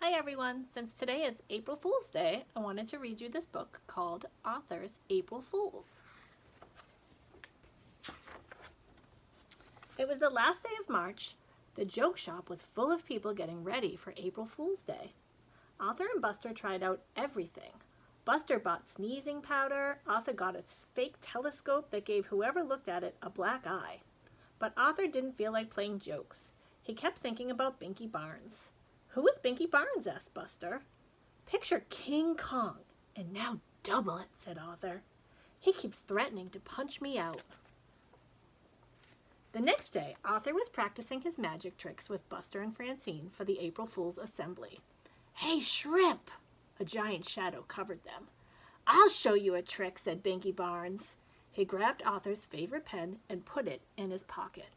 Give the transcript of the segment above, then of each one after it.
Hi everyone! Since today is April Fool's Day, I wanted to read you this book called Author's April Fools. It was the last day of March. The joke shop was full of people getting ready for April Fool's Day. Arthur and Buster tried out everything. Buster bought sneezing powder. Arthur got a fake telescope that gave whoever looked at it a black eye. But Arthur didn't feel like playing jokes. He kept thinking about Binky Barnes. Who is Binky Barnes? Asked Buster. Picture King Kong, and now double it, said Arthur. He keeps threatening to punch me out. The next day, Arthur was practicing his magic tricks with Buster and Francine for the April Fool's assembly. Hey, Shrimp! A giant shadow covered them. I'll show you a trick, said Binky Barnes. He grabbed Arthur's favorite pen and put it in his pocket.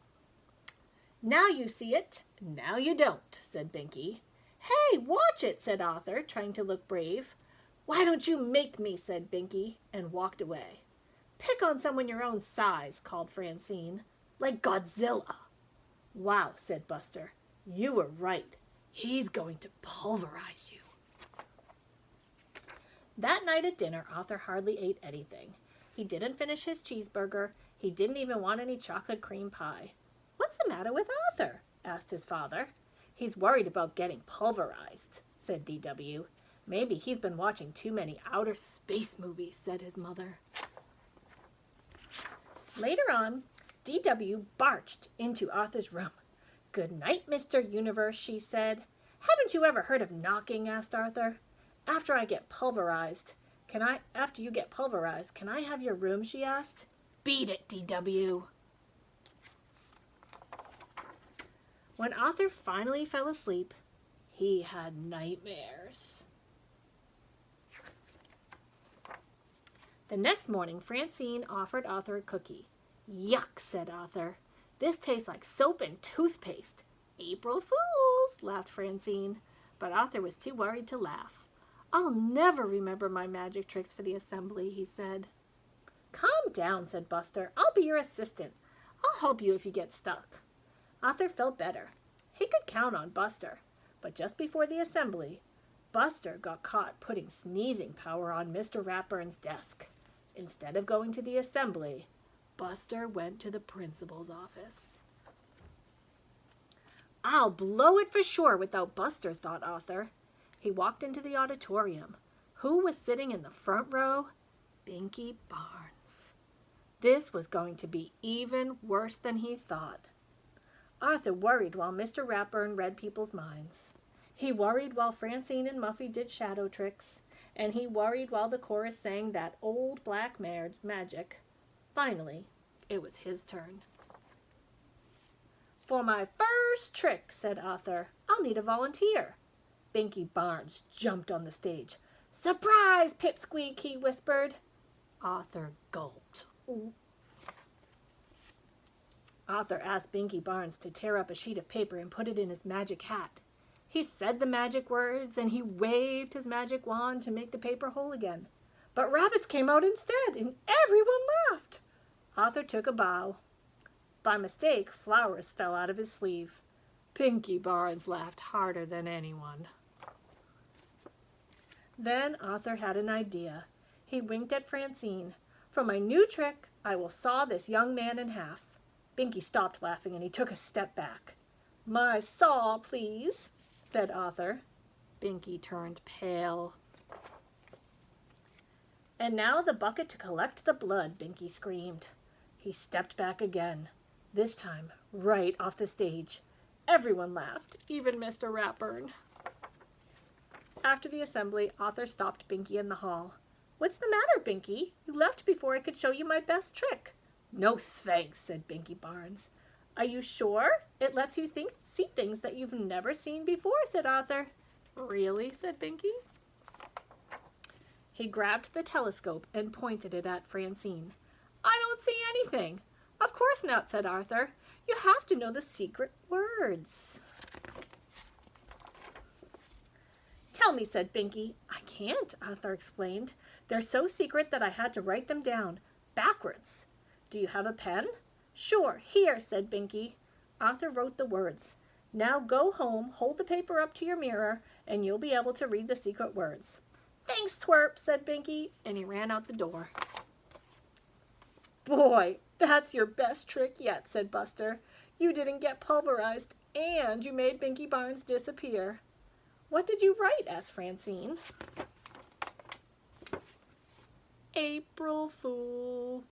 Now you see it, now you don't, said Binky. Hey, watch it, said Arthur, trying to look brave. Why don't you make me, said Binky, and walked away. Pick on someone your own size, called Francine. Like Godzilla. Wow, said Buster. You were right. He's going to pulverize you. That night at dinner, Arthur hardly ate anything. He didn't finish his cheeseburger. He didn't even want any chocolate cream pie. What's the matter with Arthur? Asked his father. He's worried about getting pulverized, said D.W. Maybe he's been watching too many outer space movies, said his mother. Later on, D.W. barged into Arthur's room. Good night, Mr. Universe, she said. Haven't you ever heard of knocking? Asked Arthur. After you get pulverized, can I have your room? She asked. Beat it, D.W. When Arthur finally fell asleep, he had nightmares. The next morning, Francine offered Arthur a cookie. Yuck, said Arthur. This tastes like soap and toothpaste. April Fools, laughed Francine. But Arthur was too worried to laugh. I'll never remember my magic tricks for the assembly, he said. Calm down, said Buster. I'll be your assistant. I'll help you if you get stuck. Arthur felt better. He could count on Buster. But just before the assembly, Buster got caught putting sneezing powder on Mr. Ratburn's desk. Instead of going to the assembly, Buster went to the principal's office. I'll blow it for sure without Buster, thought Arthur. He walked into the auditorium. Who was sitting in the front row? Binky Barnes. This was going to be even worse than he thought. Arthur worried while Mr. Ratburn read people's minds. He worried while Francine and Muffy did shadow tricks, and he worried while the chorus sang that old black magic. Finally, it was his turn. For my first trick, said Arthur, I'll need a volunteer. Binky Barnes jumped on the stage. Surprise, Pipsqueak, he whispered. Arthur gulped. Ooh. Arthur asked Binky Barnes to tear up a sheet of paper and put it in his magic hat. He said the magic words, and he waved his magic wand to make the paper whole again. But rabbits came out instead, and everyone laughed. Arthur took a bow. By mistake, flowers fell out of his sleeve. Binky Barnes laughed harder than anyone. Then Arthur had an idea. He winked at Francine. For my new trick, I will saw this young man in half. Binky stopped laughing and he took a step back. My saw, please, said Arthur. Binky turned pale. And now the bucket to collect the blood, Binky screamed. He stepped back again, this time right off the stage. Everyone laughed, even Mr. Ratburn. After the assembly, Arthur stopped Binky in the hall. What's the matter, Binky? You left before I could show you my best trick. No thanks, said Binky Barnes. Are you sure? It lets you see things that you've never seen before, said Arthur. Really? Said Binky. He grabbed the telescope and pointed it at Francine. I don't see anything. Of course not, said Arthur. You have to know the secret words. Tell me, said Binky. I can't, Arthur explained. They're so secret that I had to write them down backwards. Do you have a pen? Sure, here, said Binky. Arthur wrote the words. Now go home, hold the paper up to your mirror, and you'll be able to read the secret words." "Thanks, Twerp," said Binky, and he ran out the door. "Boy, that's your best trick yet," said Buster. "You didn't get pulverized, and you made Binky Barnes disappear." "What did you write?" asked Francine. "April Fool."